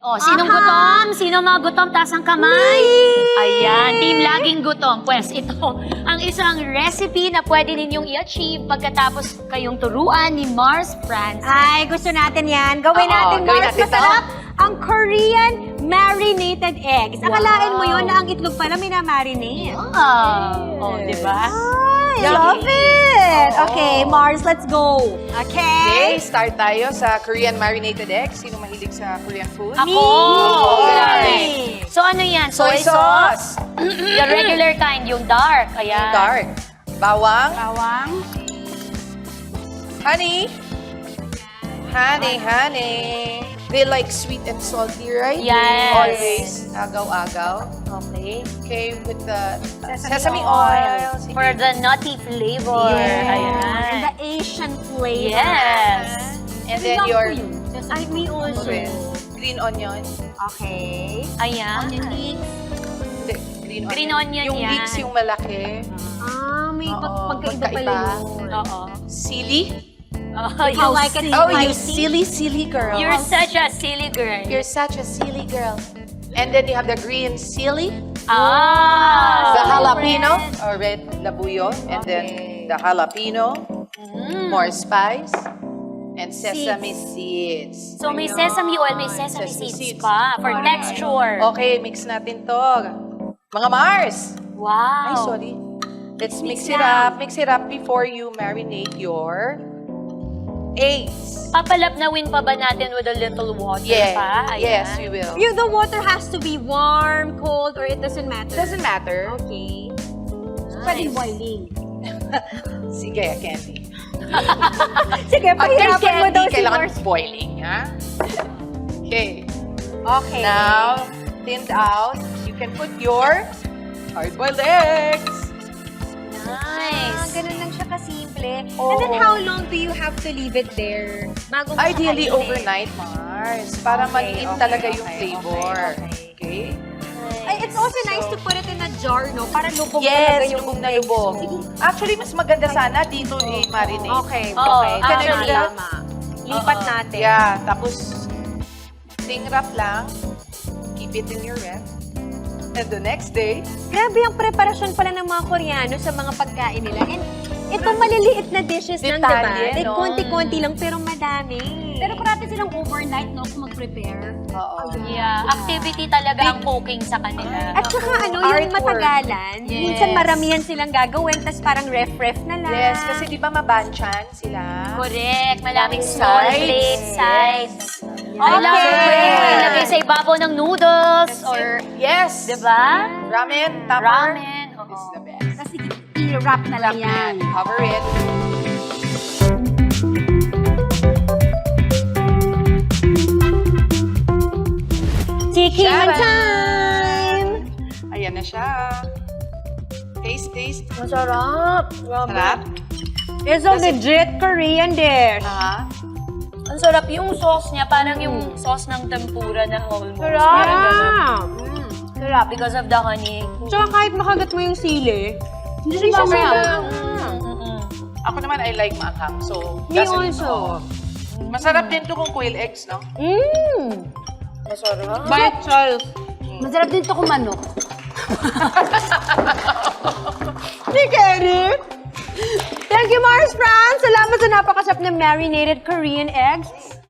Oh, sinong gutom? Sino mga gutom? Taas ang kamay. Ayan, team laging gutom. Pues ito ang isang recipe na pwede ninyong i-achieve pagkatapos kayong turuan ni Mars Frances. Ay, gusto natin yan. Gawin natin, gawin Mars, natin masarap ang Korean Marinated Eggs. Akalain mo yun na ang itlog pala minamarinate. Oh, di ba? I love it! Okay, Mars, let's go. Okay, Okay? start tayo sa Korean Marinated Eggs. Sino mahilig sa Korean food? Ako! Me! Grabe. So ano yan? Soy sauce. The regular kind, yung dark. Ayan. Dark. Bawang. Bawang. Honey. Honey. They like sweet and salty, right? Yes. Always. Agaw-agaw. Okay. Okay, with the Sesame sesame oil. Sige. For the nutty flavor. And Ayan. the Asian flavor. Yes. And then your Ay, me also. green onion. Okay. Ayan. Hindi, Green onion yung yan. leeks yung malaki. May Oo, pagkaiba pala magkaiba. yun. Oo. Sili. I like it Oh, you spicy. silly girl. You're such a silly girl. You're such a silly girl. And then you have the green silly, Ah! the jalapeno, or red labuyo, and then the jalapeno, more spice, and sesame seeds. So may sesame oil, may sesame seeds pa for texture. Okay, mix natin to. Mga Mars! Wow. Ay, sorry. Let's mix it up. Mix it up before you marinate your eggs. Papalapnawin pa ba natin with a little water pa? Ayan. Yes, we will. The water has to be warm, cold, or it doesn't matter? Doesn't matter. Okay. So, pwede boiling. Sige, Candy. Sige, pahirapan mo daw si kailangan Mars. boiling, ha? Okay. Okay. Now, thinned out, you can put your hard-boiled eggs. Nice. Ganun lang siya kasimple. Oo. And then how long do you have to leave it there? Bago mo Ideally, kakainin? overnight, Mars. Para mag-in talaga yung flavor. Okay? Ay, it's also nice to put it in a jar, no? Para lubog talaga Yes, yung lubog na lubog. Actually, mas maganda sana dito i-marinate. Okay, Oo, okay. actually, Tama. Lipat natin. Yeah, tapos ting wrap lang. Keep it in your ref. And the next day, Grabe ang preparasyon pala ng mga Koreano sa mga pagkain nila. And itong maliliit na dishes lang, diba? Detalye, Like, no? konti-konti lang, pero madami. Pero parati silang overnight, no? Kung mag-prepare. oo. Yeah, activity talaga ang cooking sa kanila. At saka ano, Artwork. yung matagalan, Yes. minsan maramihan silang gagawin, tas parang ref-ref na lang. Yes, kasi di ba mabanchan sila? Correct. Maraming small Sides. plate sides. Okay. I love it. Pwede mo ilagay sa ibabaw ng noodles or, Yes! diba? Ramen, tupper. Ramen. This is the Oo. best. Kasi i-wrap na lang yan. Cover it. Tikiman Sharon. time! Ayan na siya. Taste. Masarap. Sarap. It's a legit Korean dish. Aha. Ang sarap yung sauce niya. Parang yung sauce ng tempura na almost. Sarap! Parang ganun. Sarap because of the honey. Tsaka kahit makagat mo yung sili, hindi siya Masarap. masarap. Ako naman, I like maanghang. So, Me doesn't- also. Masarap din to kung quail eggs, no? Masarap. Bite size. Masarap din to kung manok. Hindi Kenny! Thank you, Mars Fran! Salamat sa napakasarap na marinated Korean eggs.